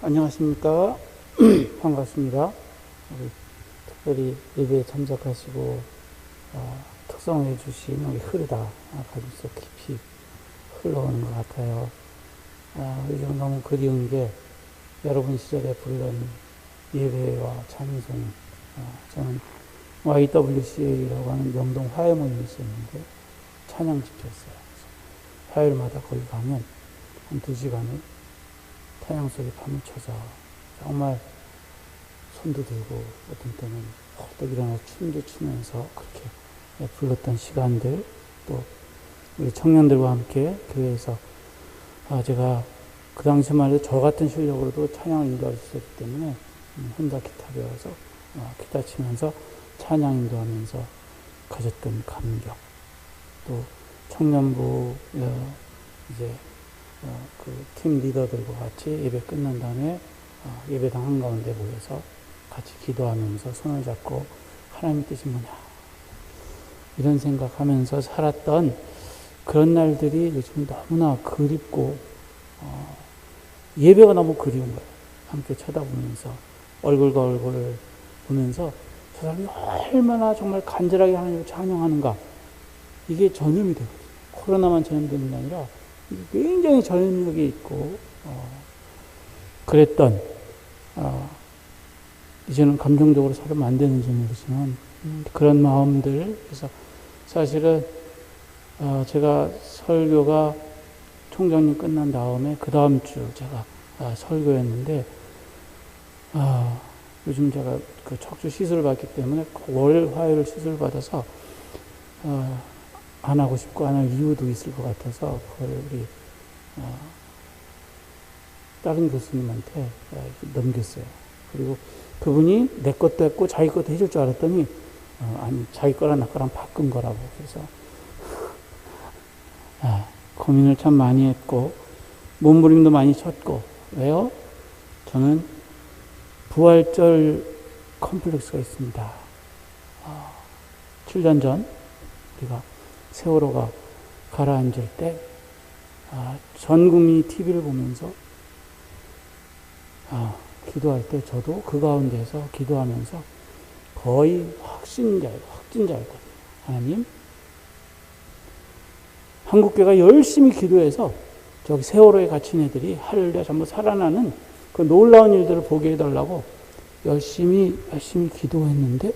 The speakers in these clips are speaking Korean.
안녕하십니까. 반갑습니다. 우리 특별히 예배에 참석하시고 특성해 주신 우리 흐르다 가슴속 깊이 흘러오는 것 같아요. 요즘 너무 그리운 게 여러분 시절에 부르던 예배와 찬송. 저는 YWCA라고 하는 명동 화해 모임이 있었는데 찬양 집회였어요. 화요일마다 거기 가면 한 2시간을 찬양 속에 파묻혀서 정말 손도 들고 어떤 때는 헐떡 일어나 춤도 추면서 그렇게 불렀던 시간들, 또 우리 청년들과 함께 교회에서 제가 그 당시만 해도 저 같은 실력으로도 찬양을 인도할 수 있었기 때문에 혼자 기타 배워서 기타 치면서 찬양 인도하면서 가졌던 감격, 또 청년부 이제 그 팀 리더들과 같이 예배 끝난 다음에 예배당 한가운데 모여서 같이 기도하면서 손을 잡고 하나님의 뜻이 뭐냐 이런 생각하면서 살았던 그런 날들이 요즘 너무나 그립고 예배가 너무 그리운 거예요. 함께 쳐다보면서 얼굴과 얼굴을 보면서 저 사람이 얼마나 정말 간절하게 하나님을 찬양하는가, 이게 전염이 되거든요. 코로나만 전염되는 게 아니라 굉장히 전염력이 있고 그랬던 이제는 감정적으로 서로 안 되는지 모르지만 그런 마음들. 그래서 사실은 제가 설교가 총장님 끝난 다음에 그 다음 주 제가 설교였는데 요즘 제가 그 척추 시술을 받기 때문에 월 화요일 시술을 받아서 안 하고 싶고 안 할 이유도 있을 것 같아서 그걸 우리 다른 교수님한테 넘겼어요. 그리고 그분이 내 것도 했고 자기 것도 해줄 줄 알았더니 아니, 자기 거랑 나 거랑 바꾼 거라고. 그래서 고민을 참 많이 했고 몸부림도 많이 쳤고. 왜요? 저는 부활절 컴플렉스가 있습니다. 7년 전 우리가 세월호가 가라앉을 때 전 국민이 TV를 보면서 기도할 때 저도 그 가운데서 기도하면서 거의 확진자였거든요. 하나님, 한국교회가 열심히 기도해서 저기 세월호에 갇힌 애들이 할렐루야 전부 살아나는 그 놀라운 일들을 보게 해달라고 열심히 기도했는데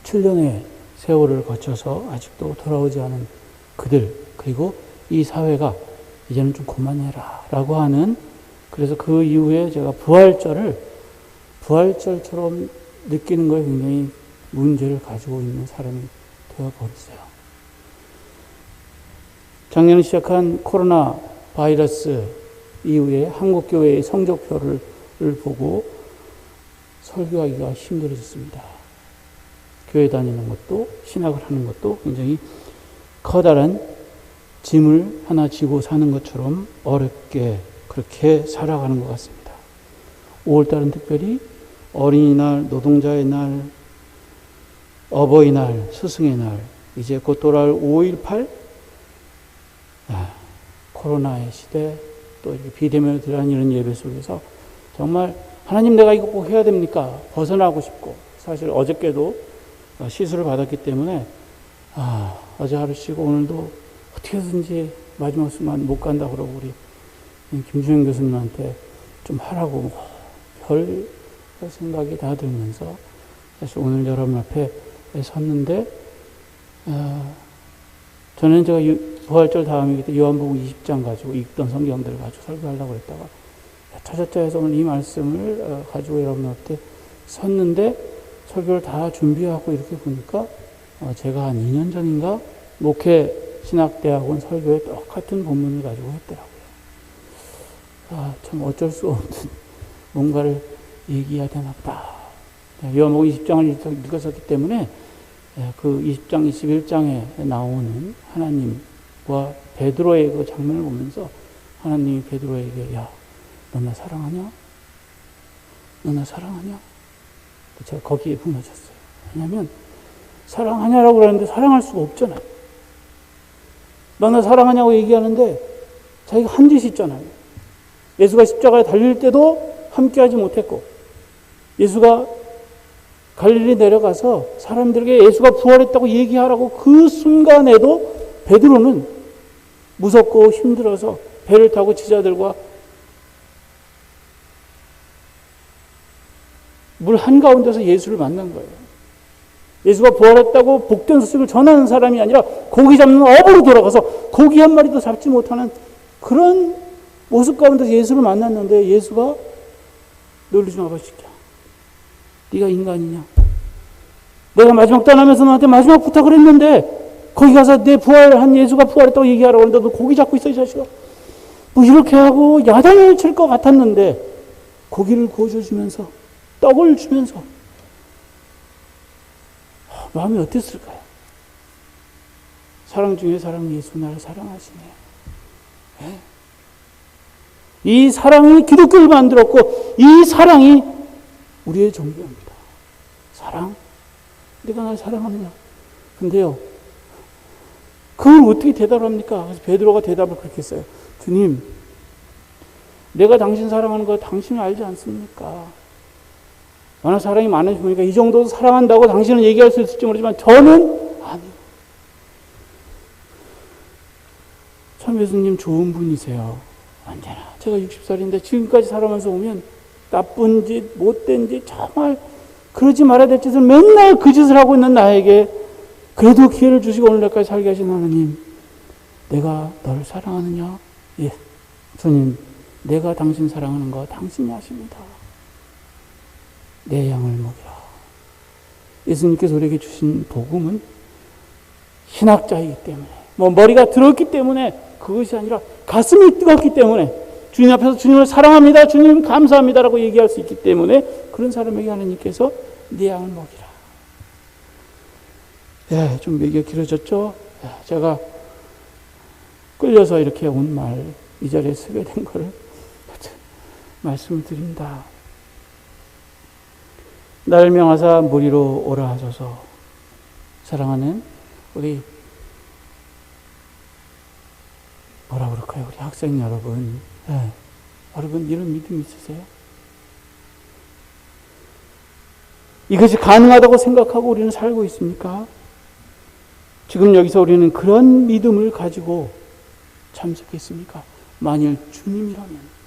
7년의 세월을 거쳐서 아직도 돌아오지 않은 그들, 그리고 이 사회가 이제는 좀 그만해라 라고 하는, 그래서 그 이후에 제가 부활절처럼 느끼는 거에 굉장히 문제를 가지고 있는 사람이 되어버렸어요. 작년에 시작한 코로나 바이러스 이후에 한국교회의 성적표를 보고 설교하기가 힘들어졌습니다. 교회 다니는 것도 신학을 하는 것도 굉장히 커다란 짐을 하나 지고 사는 것처럼 어렵게 그렇게 살아가는 것 같습니다. 5월달은 특별히 어린이날, 노동자의 날, 어버이날, 스승의 날, 이제 곧 돌아올 5.18 코로나의 시대, 또 이렇게 비대면으로 들어가는 이런 예배 속에서 정말 하나님, 내가 이거 꼭 해야 됩니까? 벗어나고 싶고. 사실 어저께도 시술을 받았기 때문에 어제 하루 쉬고 오늘도 어떻게든지 마지막 수만 못 간다 그러고 우리 김주영 교수님한테 좀 하라고 별 생각이 다 들면서 사실 오늘 여러분 앞에 섰는데 저는 제가 부활절 다음이기 때문에 요한복음 20장 가지고 읽던 성경들을 가지고 설교하려고 했다가 차차차 해서 오늘 이 말씀을 가지고 여러분 앞에 섰는데 설교를 다 준비하고 이렇게 보니까 제가 한 2년 전인가 목회 신학대학원 설교에 똑같은 본문을 가지고 했더라고요. 참 어쩔 수 없는 뭔가를 얘기해야 되나 보다. 요한복음 20장을 읽었었기 때문에 그 20장, 21장에 나오는 하나님과 베드로의 그 장면을 보면서 하나님이 베드로에게 야, 너 나 사랑하냐? 너 나 사랑하냐? 제가 거기에 무너졌어요. 왜냐하면 사랑하냐라고 그러는데 사랑할 수가 없잖아요. 너 나 사랑하냐고 얘기하는데 자기가 한 짓이 있잖아요. 예수가 십자가에 달릴 때도 함께하지 못했고, 예수가 갈릴리 내려가서 사람들에게 예수가 부활했다고 얘기하라고 그 순간에도 베드로는 무섭고 힘들어서 배를 타고 제자들과 물 한가운데서 예수를 만난 거예요. 예수가 부활했다고 복된 소식을 전하는 사람이 아니라 고기 잡는 어부로 돌아가서 고기 한 마리도 잡지 못하는 그런 모습 가운데서 예수를 만났는데, 예수가 놀리지 마, 새끼야. 네가 인간이냐? 내가 마지막 떠나면서 너한테 마지막 부탁을 했는데 거기 가서 내 부활한 예수가 부활했다고 얘기하라고 하는데 너 고기 잡고 있어, 이 자식아. 뭐 이렇게 하고 야단을 칠 것 같았는데 고기를 구워주면서 떡을 주면서 마음이 어땠을까요? 사랑 중에 사랑, 예수 나를 사랑하시네요. 네? 이 사랑이 기독교를 만들었고, 이 사랑이 우리의 종교입니다. 사랑? 네가 날 사랑하느냐? 근데요, 그걸 어떻게 대답합니까? 그래서 베드로가 대답을 그렇게 했어요. 주님, 내가 당신 사랑하는 거 당신은 알지 않습니까? 워낙 사랑이 많으시 보니까 이 정도 사랑한다고 당신은 얘기할 수 있을지 모르지만 저는 아니요. 참 예수님 좋은 분이세요. 언제나. 제가 60살인데 지금까지 살아면서 보면 나쁜 짓, 못된 짓, 정말 그러지 말아야 될 짓을 맨날 그 짓을 하고 있는 나에게 그래도 기회를 주시고 오늘날까지 살게 하신 하나님, 내가 널 사랑하느냐? 예, 주님, 내가 당신 사랑하는 거 당신이 아십니다. 내 양을 먹이라. 예수님께서 우리에게 주신 복음은 신학자이기 때문에, 머리가 들었기 때문에, 그것이 아니라 가슴이 뜨겁기 때문에, 주님 앞에서 주님을 사랑합니다, 주님 감사합니다라고 얘기할 수 있기 때문에 그런 사람에게 하나님께서 내 양을 먹이라. 예, 좀 얘기가 길어졌죠? 제가 끌려서 이렇게 온 말, 이 자리에 쓰게 된 거를 말씀을 드립니다. 나를 명하사 무리로 오라 하소서. 사랑하는 우리 뭐라 그럴까요? 우리 학생 여러분, 여러분 이런 믿음 있으세요? 이것이 가능하다고 생각하고 우리는 살고 있습니까? 지금 여기서 우리는 그런 믿음을 가지고 참석했습니까? 만일 주님이라면,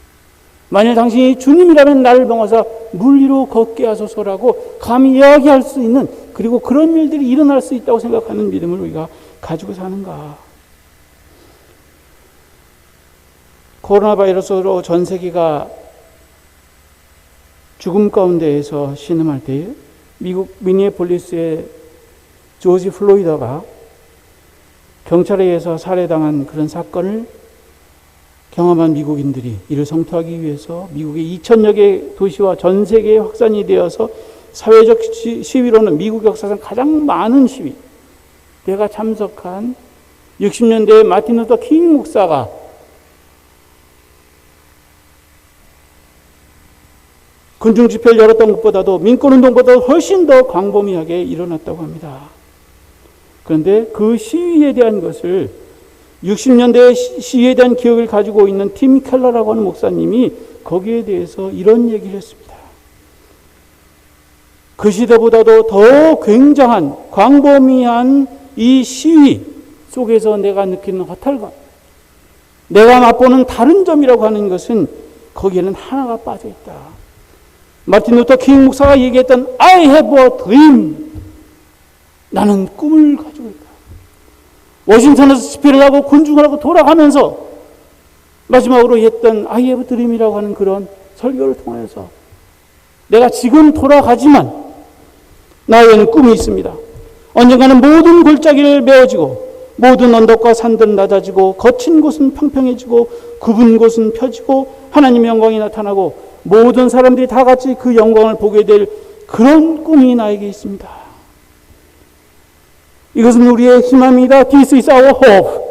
만일 당신이 주님이라면 나를 명하사 물 위로 걷게 하소서라고 감히 이야기할 수 있는, 그리고 그런 일들이 일어날 수 있다고 생각하는 믿음을 우리가 가지고 사는가? 코로나 바이러스로 전 세계가 죽음 가운데에서 신음할 때에 미국 미니애폴리스의 조지 플로이더가 경찰에 의해서 살해당한 그런 사건을 경험한 미국인들이 이를 성토하기 위해서 미국의 2,000여 개 도시와 전 세계에 확산이 되어서 사회적 시위로는 미국 역사상 가장 많은 시위, 내가 참석한 60년대에 마틴 루터 킹 목사가 군중 집회를 열었던 것보다도 민권운동보다 훨씬 더 광범위하게 일어났다고 합니다. 그런데 그 시위에 대한 것을 60년대 시위에 대한 기억을 가지고 있는 팀 켈러라고 하는 목사님이 거기에 대해서 이런 얘기를 했습니다. 그 시대보다도 더 굉장한 광범위한 이 시위 속에서 내가 느끼는 허탈감, 내가 맛보는 다른 점이라고 하는 것은 거기에는 하나가 빠져 있다. 마틴 루터 킹 목사가 얘기했던 I have a dream, 나는 꿈을 가지고 있다. 워싱턴에서 집회를 하고 군중을 하고 돌아가면서 마지막으로 했던 I have a dream이라고 하는 그런 설교를 통해서 내가 지금 돌아가지만 나에게는 꿈이 있습니다. 언젠가는 모든 골짜기를 메워지고 모든 언덕과 산들은 낮아지고 거친 곳은 평평해지고 굽은 곳은 펴지고 하나님의 영광이 나타나고 모든 사람들이 다 같이 그 영광을 보게 될 그런 꿈이 나에게 있습니다. 이것은 우리의 희망입니다. This is our hope.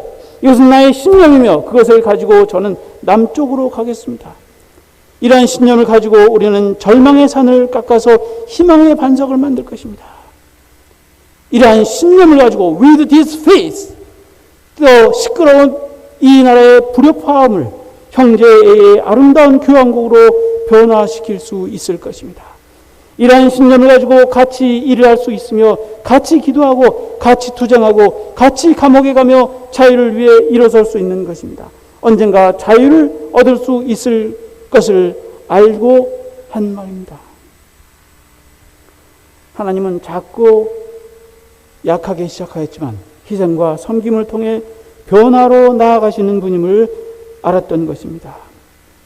이것은 나의 신념이며 그것을 가지고 저는 남쪽으로 가겠습니다. 이러한 신념을 가지고 우리는 절망의 산을 깎아서 희망의 반석을 만들 것입니다. 이러한 신념을 가지고 with this faith, 또 시끄러운 이 나라의 불협화음을 형제의 아름다운 교환국으로 변화시킬 수 있을 것입니다. 이러한 신념을 가지고 같이 일을 할 수 있으며 같이 기도하고 같이 투쟁하고 같이 감옥에 가며 자유를 위해 일어설 수 있는 것입니다. 언젠가 자유를 얻을 수 있을 것을 알고 한 말입니다. 하나님은 자꾸 약하게 시작하였지만 희생과 섬김을 통해 변화로 나아가시는 분임을 알았던 것입니다.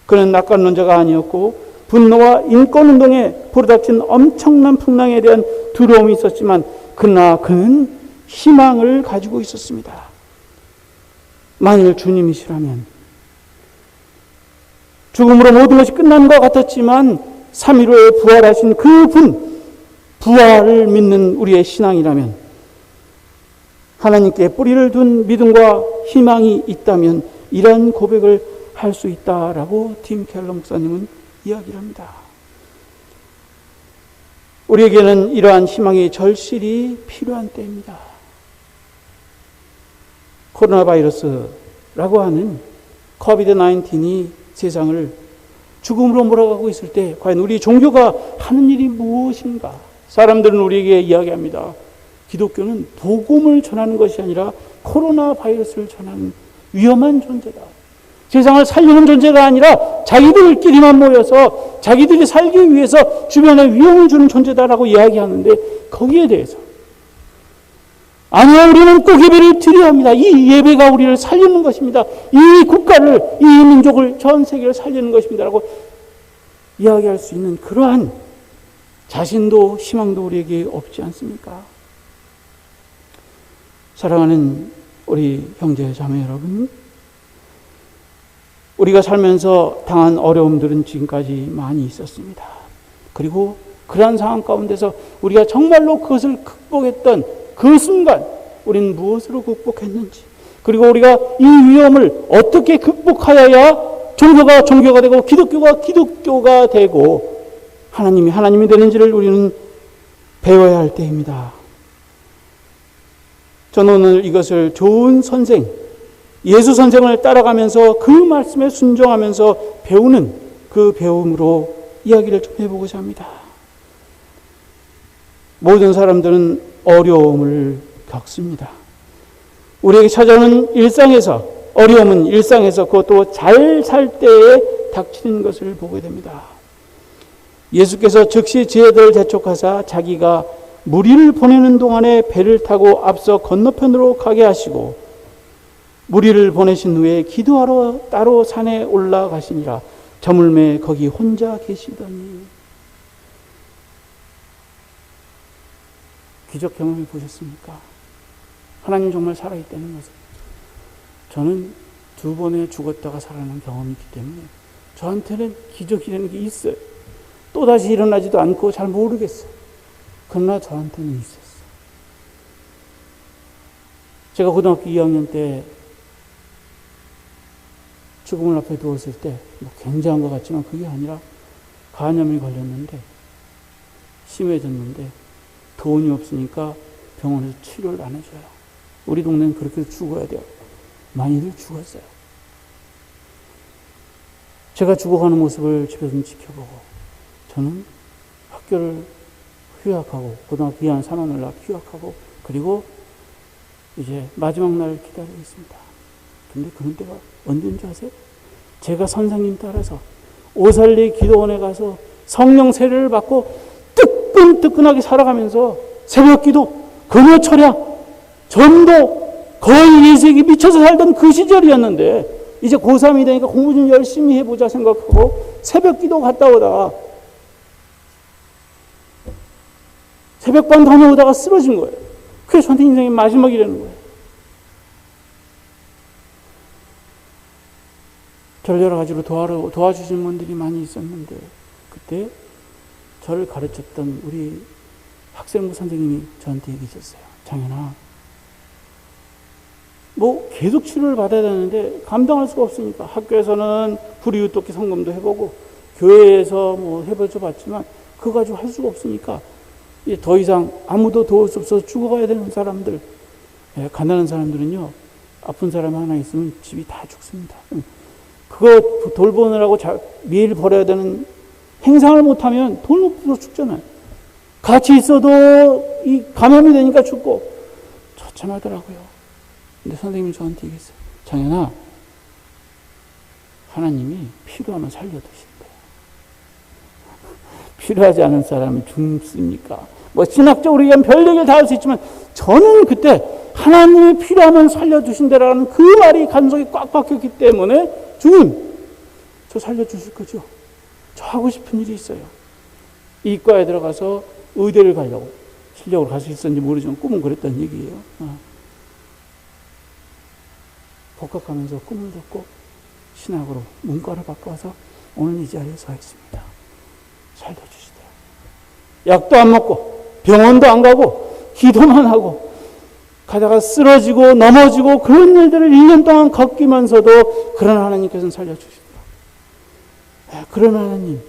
그는 낙관론자가 아니었고 분노와 인권운동에 불어닥친 엄청난 풍랑에 대한 두려움이 있었지만 그러나 그는 희망을 가지고 있었습니다. 만일 주님이시라면 죽음으로 모든 것이 끝난 것 같았지만 3일 후에 부활하신 그분, 부활을 믿는 우리의 신앙이라면, 하나님께 뿌리를 둔 믿음과 희망이 있다면 이런 고백을 할 수 있다라고 팀 켈러 목사님은 이야기를 합니다. 우리에게는 이러한 희망의 절실히 필요한 때입니다. 코로나 바이러스라고 하는 코비드-19이 세상을 죽음으로 몰아가고 있을 때 과연 우리 종교가 하는 일이 무엇인가? 사람들은 우리에게 이야기합니다. 기독교는 복음을 전하는 것이 아니라 코로나 바이러스를 전하는 위험한 존재다. 세상을 살리는 존재가 아니라 자기들끼리만 모여서 자기들이 살기 위해서 주변에 위험을 주는 존재다라고 이야기하는데, 거기에 대해서 아니요, 우리는 꼭 예배를 드려야 합니다. 이 예배가 우리를 살리는 것입니다. 이 국가를, 이 민족을, 전 세계를 살리는 것입니다 라고 이야기할 수 있는 그러한 자신도 희망도 우리에게 없지 않습니까? 사랑하는 우리 형제 자매 여러분, 우리가 살면서 당한 어려움들은 지금까지 많이 있었습니다. 그리고 그러한 상황 가운데서 우리가 정말로 그것을 극복했던 그 순간 우리는 무엇으로 극복했는지, 그리고 우리가 이 위험을 어떻게 극복하여야 종교가 종교가 되고 기독교가 기독교가 되고 하나님이 하나님이 되는지를 우리는 배워야 할 때입니다. 저는 오늘 이것을 좋은 선생, 예수 선생을 따라가면서 그 말씀에 순종하면서 배우는 그 배움으로 이야기를 좀 해보고자 합니다. 모든 사람들은 어려움을 겪습니다. 우리에게 찾아오는 일상에서, 어려움은 일상에서 그것도 잘 살 때에 닥치는 것을 보게 됩니다. 예수께서 즉시 제자들을 재촉하사 자기가 무리를 보내는 동안에 배를 타고 앞서 건너편으로 가게 하시고 무리를 보내신 후에 기도하러 따로 산에 올라가시니라. 저물매 거기 혼자 계시더니. 기적 경험을 보셨습니까? 하나님 정말 살아있다는 것을. 저는 2번에 죽었다가 살아난 경험이 있기 때문에 저한테는 기적이라는 게 있어요. 또다시 일어나지도 않고 잘 모르겠어요. 그러나 저한테는 있었어요. 제가 고등학교 2학년 때 죽음을 앞에 두었을 때 굉장한 것 같지만 그게 아니라 간염이 걸렸는데 심해졌는데 돈이 없으니까 병원에서 치료를 안 해줘요. 우리 동네는 그렇게 죽어야 돼요. 많이들 죽었어요. 제가 죽어가는 모습을 집에서 지켜보고 저는 학교를 휴학하고 고등학교 2학년 3학년을 나 휴학하고 그리고 이제 마지막 날을 기다리고 있습니다. 근데 그런 때가 언제인지 아세요? 제가 선생님 따라서 오살리 기도원에 가서 성령 세례를 받고 뜨끈뜨끈하게 살아가면서 새벽 기도, 금요 철야, 전도 거의 예수에게 미쳐서 살던 그 시절이었는데 이제 고3이 되니까 공부 좀 열심히 해보자 생각하고 새벽 기도 갔다 오다가 새벽반 다녀오다가 쓰러진 거예요. 그게 저한테 인생의 마지막이라는 거예요. 저를 여러 가지로 도와주신 분들이 많이 있었는데 그때 저를 가르쳤던 우리 학생부 선생님이 저한테 얘기하셨어요. 장현아, 뭐 계속 치료를 받아야 되는데 감당할 수가 없으니까 학교에서는 불이웃돕기 성금도 해보고 교회에서 뭐 해보죠 봤지만 그거 가지고 할 수가 없으니까 이제 더 이상 아무도 도울 수 없어서 죽어가야 되는 사람들, 가난한 사람들은요 아픈 사람이 하나 있으면 집이 다 죽습니다. 그거 돌보느라고 매일 벌어야 되는 행상을 못하면 돈 없어서 죽잖아요. 같이 있어도 이 감염이 되니까 죽고 처참하더라고요. 근데 선생님이 저한테 얘기했어요. 장현아, 하나님이 필요하면 살려두신대요. 필요하지 않은 사람이 죽습니까? 뭐 신학적으로 얘기하면 별 얘기를 다 할 수 있지만 저는 그때 하나님이 필요하면 살려주신다라는 그 말이 간속에 꽉 박혔기 때문에 주님, 저 살려주실 거죠? 저 하고 싶은 일이 있어요. 이과에 들어가서 의대를 가려고 실력으로 갈 수 있었는지 모르지만 꿈은 그랬다는 얘기예요. 복학하면서 꿈을 줬고 신학으로 문과를 바꿔서 오늘 이 자리에 서 있습니다. 살려주시더라고요. 약도 안 먹고 병원도 안 가고 기도만 하고 가다가 쓰러지고 넘어지고 그런 일들을 1년 동안 겪으면서도 그런 하나님께서는 살려주시더라고요. 그런 하나님.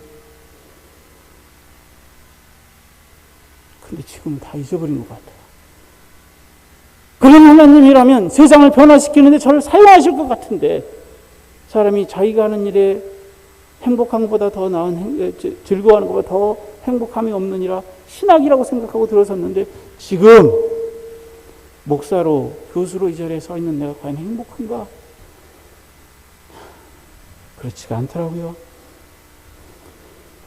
근데 지금은 다 잊어버린 것 같아요. 그런 하나님이라면 세상을 변화시키는데 저를 사용하실 것 같은데 사람이 자기가 하는 일에 행복한 것보다 더 나은 즐거워하는 것보다 더 행복함이 없느니라 신학이라고 생각하고 들어섰는데 지금 목사로 교수로 이 자리에 서 있는 내가 과연 행복한가? 그렇지가 않더라고요.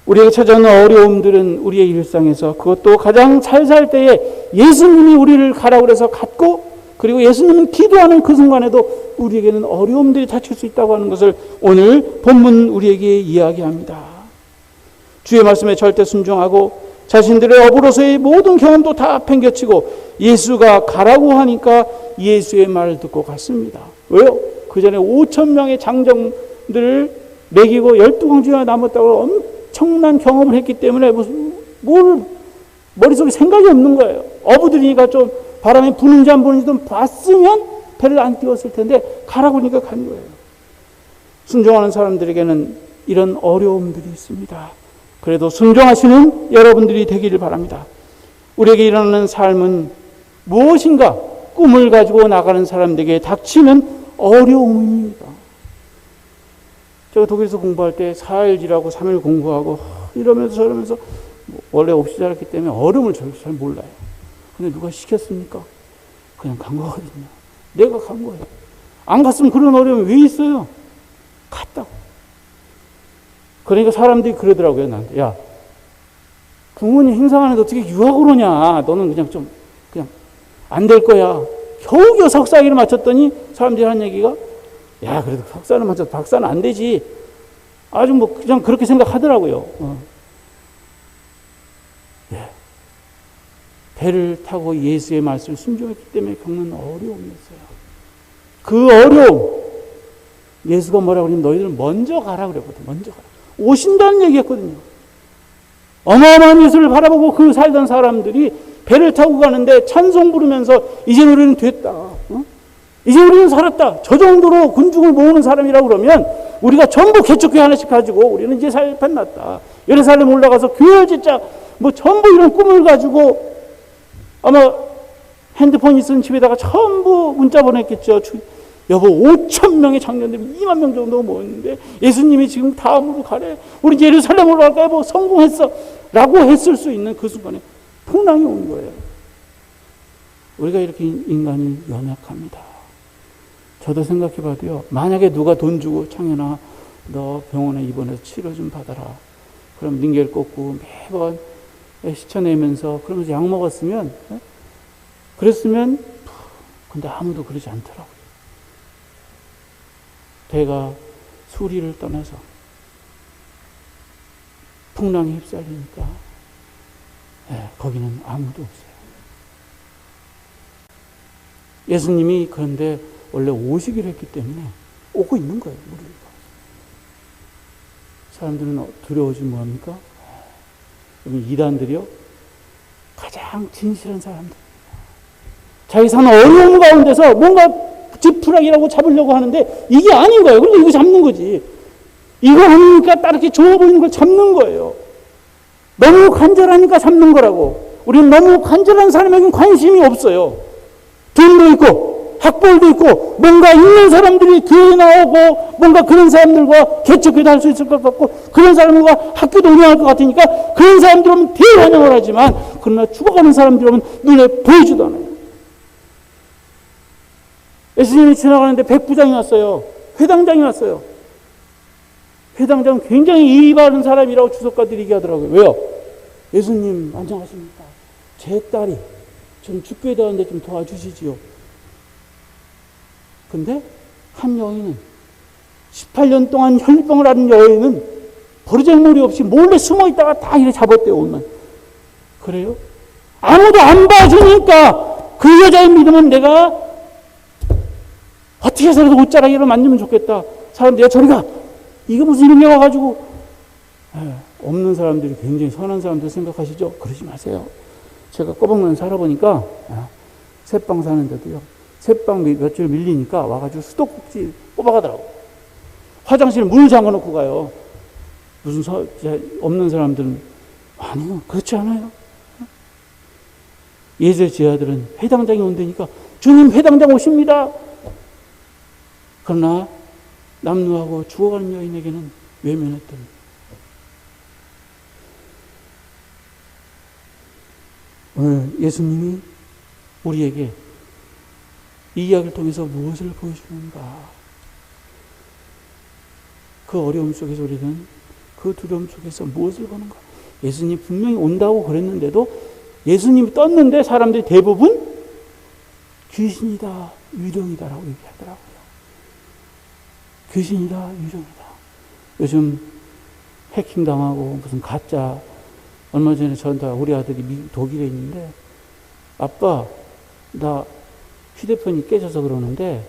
우리에게 찾아오는 어려움들은 우리의 일상에서 그것도 가장 잘 살 때에 예수님이 우리를 가라고 해서 갔고 그리고 예수님은 기도하는 그 순간에도 우리에게는 어려움들이 닥칠 수 있다고 하는 것을 오늘 본문 우리에게 이야기합니다. 주의 말씀에 절대 순종하고 자신들의 업으로서의 모든 경험도 다 팽개치고 예수가 가라고 하니까 예수의 말을 듣고 갔습니다. 왜요? 그 전에 5,000명의 장정들을 먹이고 12광주가 남았다고 엄청난 경험을 했기 때문에 뭘 머릿속에 생각이 없는 거예요. 어부들이니까 좀 바람이 부는지 안 부는지 좀 봤으면 배를 안 띄웠을 텐데 가라고 하니까 간 거예요. 순종하는 사람들에게는 이런 어려움들이 있습니다. 그래도 순종하시는 여러분들이 되기를 바랍니다. 우리에게 일어나는 삶은 무엇인가 꿈을 가지고 나가는 사람들에게 닥치는 어려움입니다. 제가 독일에서 공부할 때 4일 일하고 3일 공부하고 이러면서 저러면서 원래 없이 자랐기 때문에 어려움을 잘 몰라요. 근데 누가 시켰습니까? 그냥 간 거거든요. 내가 간 거예요. 안 갔으면 그런 어려움이 왜 있어요? 갔다고. 그러니까 사람들이 그러더라고요, 나한테. 야, 부모님 행사하는데 어떻게 유학을 오냐? 너는 그냥 안 될 거야. 겨우겨우 석사학위를 마쳤더니 사람들이 하는 얘기가 야, 그래도 석사는 맞춰도 박사는 안 되지. 아주 그냥 그렇게 생각하더라고요. 예. 배를 타고 예수의 말씀을 순종했기 때문에 겪는 어려움이었어요. 그 어려움, 예수가 뭐라고 그러냐면 너희들은 먼저 가라 그랬거든요. 먼저 가라. 오신다는 얘기였거든요. 어마어마한 예수를 바라보고 그 살던 사람들이 배를 타고 가는데 찬송 부르면서 이제 우리는 됐다. 이제 우리는 살았다. 저 정도로 군중을 모으는 사람이라고 그러면 우리가 전부 개척교회 하나씩 가지고 우리는 이제 살판 났다. 예루살렘 올라가서 교회를 짓자. 전부 이런 꿈을 가지고 아마 핸드폰 있은 집에다가 전부 문자 보냈겠죠. 여보 5,000명의 청년들이 2만 명 정도 모였는데 예수님이 지금 다음으로 가래. 우리 이제 예루살렘으로 갈까요? 성공했어. 라고 했을 수 있는 그 순간에 풍랑이 온 거예요. 우리가 이렇게 인간이 연약합니다. 저도 생각해봐도요. 만약에 누가 돈 주고 창현아 너 병원에 입원해서 치료 좀 받아라. 그럼 링겔 꽂고 매번 시쳐내면서 그러면서 약 먹었으면 그랬으면 근데 아무도 그러지 않더라고요. 배가 수리를 떠나서 풍랑에 휩쓸리니까 거기는 아무도 없어요. 예수님이 그런데 원래 오시기로 했기 때문에 오고 있는 거예요. 우리가. 사람들은 두려워지 뭐합니까? 이단들이요. 가장 진실한 사람들. 자기 사는 어려움 가운데서 뭔가 지푸라기라고 잡으려고 하는데 이게 아닌 거예요. 그런데 이거 잡는 거지. 이거 하니까 따르게 좋아 보이는 걸 잡는 거예요. 너무 간절하니까 잡는 거라고. 우리는 너무 간절한 사람에게는 관심이 없어요. 돈도 있고 학벌도 있고 뭔가 있는 사람들이 교회에 나오고 뭔가 그런 사람들과 개척기도 할 수 있을 것 같고 그런 사람들과 학교도 운영할 것 같으니까 그런 사람들은 대환영을 하지만 그러나 죽어가는 사람들은 눈에 보이지도 않아요. 예수님이 지나가는데 백부장이 왔어요. 회당장이 왔어요. 회당장은 굉장히 예의 바른 사람이라고 주석가들이 얘기하더라고요. 왜요? 예수님 안녕하십니까? 제 딸이 좀 죽게 되었는데 좀 도와주시지요. 근데 한 여인은 18년 동안 혈병을 앓은 여인은 버르장머리 없이 몰래 숨어 있다가 다 이래 잡았대요. 오늘. 그래요? 아무도 안 봐주니까 그 여자의 믿음은 내가 어떻게 해서라도 옷자락으로 만들면 좋겠다. 사람들이 저리 가. 이거 무슨 일이 와가지고 없는 사람들이 굉장히 선한 사람들 생각하시죠? 그러지 마세요. 제가 꼬박만 살아보니까 새빵 사는데도요. 새빵 몇 줄 밀리니까 와가지고 수도꼭지 뽑아가더라고. 화장실 문 잠궈놓고 가요. 무슨 없는 사람들은 아니요. 그렇지 않아요. 예수의 제자들은 회당장이 온다니까 주님 회당장 오십니다. 그러나 남루하고 죽어가는 여인에게는 외면했더니 오늘 예수님이 우리에게 이 이야기를 통해서 무엇을 보여주는가? 그 어려움 속에서 우리는 그 두려움 속에서 무엇을 보는가? 예수님이 분명히 온다고 그랬는데도 예수님이 떴는데 사람들이 대부분 귀신이다, 유령이다라고 얘기하더라고요. 귀신이다, 유령이다. 요즘 해킹당하고 무슨 가짜 얼마 전에 저한테 우리 아들이 독일에 있는데 아빠 나 휴대폰이 깨져서 그러는데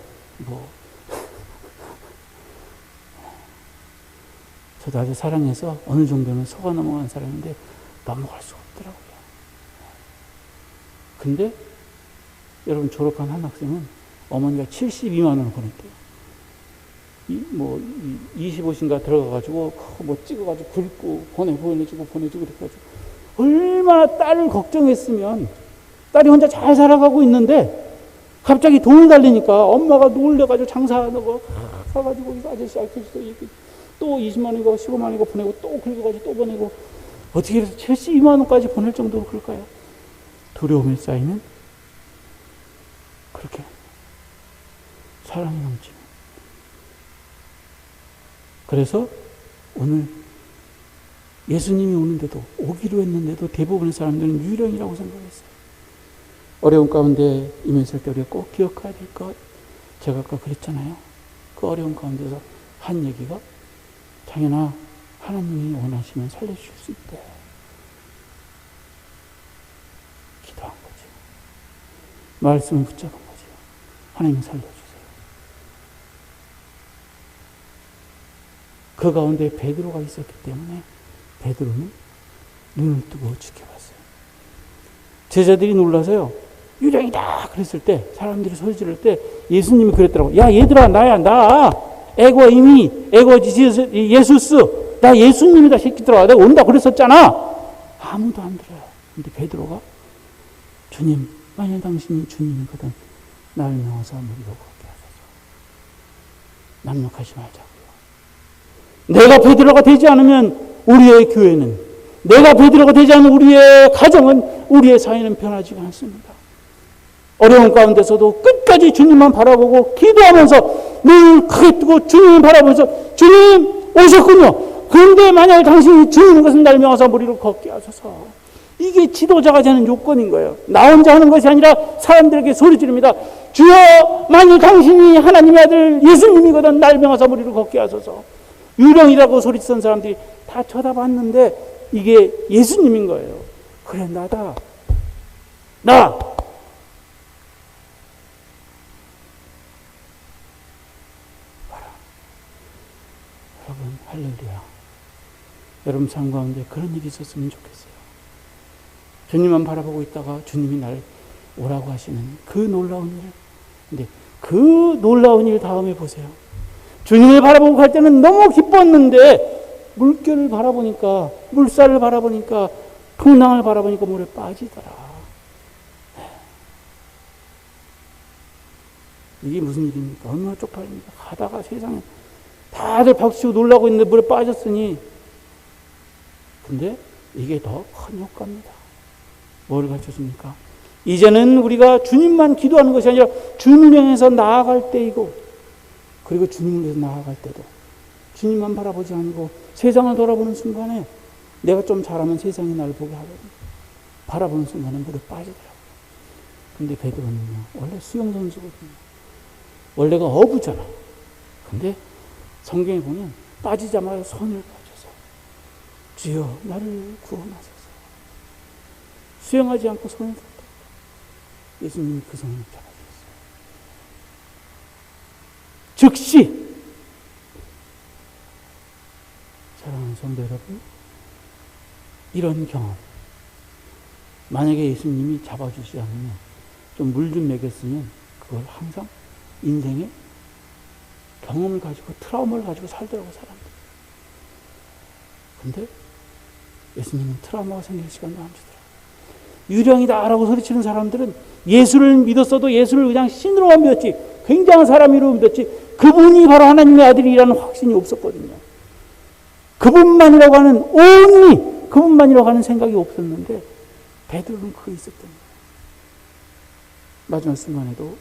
저도 아주 사랑해서 어느 정도는 속아 넘어간 사람인데 넘어갈 수가 없더라고요. 근데 여러분 졸업한 한 학생은 어머니가 72만 원을 보냈대요. 25신가 들어가가지고 찍어가지고 긁고 보내주고 그래가지고 얼마나 딸을 걱정했으면 딸이 혼자 잘 살아가고 있는데 갑자기 돈을 달리니까 엄마가 놀래가지고 장사하고 가가지고 아저씨 또 20만 원이고 15만 원이고 보내고 또 긁어가지고 또 보내고 어떻게 해서 72만 원까지 보낼 정도로 그럴까요? 두려움에 쌓이면 그렇게 사랑이 넘치면 그래서 오늘 예수님이 오는데도 오기로 했는데도 대부분의 사람들은 유령이라고 생각했어요. 어려운 가운데 임했을 때 우리가 꼭 기억해야 될 것 제가 아까 그랬잖아요. 그 어려운 가운데서 한 얘기가 장현아 하나님이 원하시면 살려주실 수 있대. 기도한 거지. 말씀을 붙잡은 거지. 하나님 살려주세요. 그 가운데 베드로가 있었기 때문에 베드로는 눈을 뜨고 지켜봤어요. 제자들이 놀라서요. 유령이다 그랬을 때 사람들이 소리 지를 때 예수님이 그랬더라고. 야 얘들아 나야 나 에고 예수스 나 예수님이다 새끼들아 내가 온다 그랬었잖아. 아무도 안 들어요. 근데 베드로가 주님 만약 당신이 주님이거든 나를 명하사 무리로 걷게 하소서. 남력하지 말자고요. 내가 베드로가 되지 않으면 우리의 교회는 내가 베드로가 되지 않으면 우리의 가정은 우리의 사회는 변하지가 않습니다. 어려운 가운데서도 끝까지 주님만 바라보고 기도하면서 눈을 크게 뜨고 주님을 바라보면서 주님 오셨군요. 그런데 만약 당신이 주는 것은 날 명하사 무리로 걷게 하소서. 이게 지도자가 되는 요건인 거예요. 나 혼자 하는 것이 아니라 사람들에게 소리 지릅니다. 주여 만일 당신이 하나님의 아들 예수님이거든 날 명하사 무리로 걷게 하소서. 유령이라고 소리치던 사람들이 다 쳐다봤는데 이게 예수님인 거예요. 그래 나다. 나. 여러분 할렐루야. 여러분 삶 가운데 그런 일이 있었으면 좋겠어요. 주님만 바라보고 있다가 주님이 날 오라고 하시는 그 놀라운 일. 근데 그 놀라운 일 다음에 보세요. 주님을 바라보고 갈 때는 너무 기뻤는데 물결을 바라보니까 물살을 바라보니까 풍랑을 바라보니까 물에 빠지더라. 이게 무슨 일입니까? 얼마나 쪽팔립니까? 가다가 세상에 다들 박수치고 놀라고 있는데 물에 빠졌으니. 근데 이게 더 큰 효과입니다. 뭘 가르쳐줍니까? 이제는 우리가 주님만 기도하는 것이 아니라 주님을 향해서 나아갈 때이고, 그리고 주님을 위해서 나아갈 때도 주님만 바라보지 않고 세상을 돌아보는 순간에 내가 좀 잘하면 세상이 나를 보게 하거든요. 바라보는 순간에 물에 빠지더라고요. 근데 베드로는요, 원래 수영선수거든요. 원래가 어부잖아. 근데 성경에 보면 빠지자마자 손을 뻗어서 주여 나를 구원하소서. 수영하지 않고 손을 뻗어. 예수님이 그 손을 잡아주셨어요. 즉시. 사랑하는 성도 여러분, 이런 경험, 만약에 예수님이 잡아주시지 않으면, 좀 물 좀 먹였으면 그걸 항상 인생의 경험을 가지고 트라우마를 가지고 살더라고, 사람들. 근데 예수님은 트라우마가 생길 시간도 안 주더라고요. 유령이다라고 소리치는 사람들은 예수를 믿었어도 예수를 그냥 신으로만 믿었지, 굉장한 사람으로 믿었지, 그분이 바로 하나님의 아들이라는 확신이 없었거든요. 그분만이라고 하는, 온리 그분만이라고 하는 생각이 없었는데 베드로는 그거 있었던 거예요. 마지막 순간에도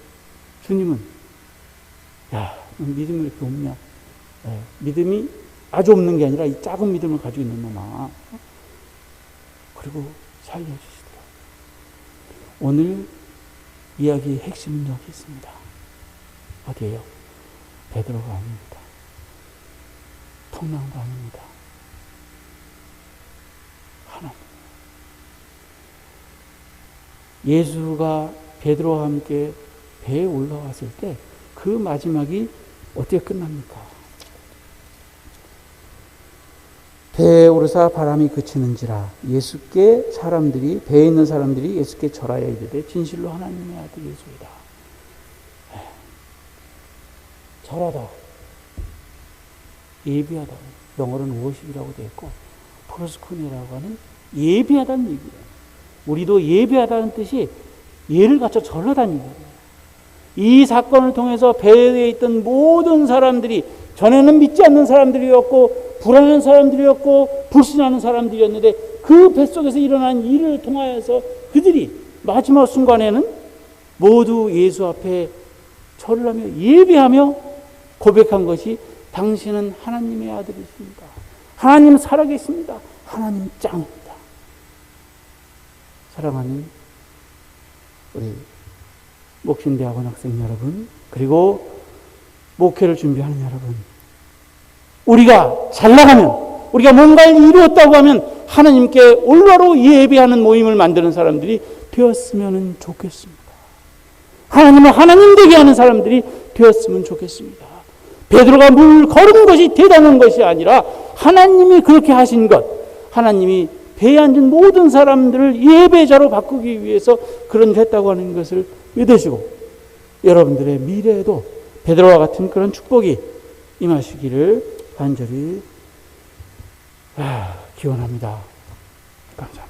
주님은 야, 믿음이 이렇게 없냐? 믿음이 아주 없는 게 아니라 이 작은 믿음을 가지고 있는 놈아. 그리고 살려주시더라고요. 오늘 이야기의 핵심은 여기 있습니다. 어디예요? 베드로가 아닙니다. 통랑도 아닙니다. 하나님. 예수가 베드로와 함께 배에 올라왔을 때 그 마지막이 어떻게 끝납니까? 배에 오르사 바람이 그치는지라 예수께 사람들이, 배에 있는 사람들이 예수께 절하여 이르되 진실로 하나님의 아들 예수이다. 절하다, 예비하다, 영어로는 워십이라고 되어 있고 프로스코니라고 하는 예비하다는 얘기예요. 우리도 예비하다는 뜻이 예를 갖춰 절하다는 얘기예요. 이 사건을 통해서 배에 있던 모든 사람들이, 전에는 믿지 않는 사람들이었고 불안한 사람들이었고 불신하는 사람들이었는데, 그 뱃속에서 일어난 일을 통하여서 그들이 마지막 순간에는 모두 예수 앞에 절을 하며 예배하며 고백한 것이 당신은 하나님의 아들이십니다. 하나님 살아계십니다. 하나님 짱입니다. 사랑하는 우리 목신대학원 학생 여러분, 그리고 목회를 준비하는 여러분, 우리가 잘 나가면, 우리가 뭔가를 이루었다고 하면 하나님께 올바로 예배하는 모임을 만드는 사람들이 되었으면 좋겠습니다. 하나님을 하나님 되게 하는 사람들이 되었으면 좋겠습니다. 베드로가 물 걸은 것이 대단한 것이 아니라 하나님이 그렇게 하신 것, 하나님이 배에 앉은 모든 사람들을 예배자로 바꾸기 위해서 그런 일을 했다고 하는 것을 믿으시고, 여러분들의 미래에도 베드로와 같은 그런 축복이 임하시기를 간절히 기원합니다. 감사합니다.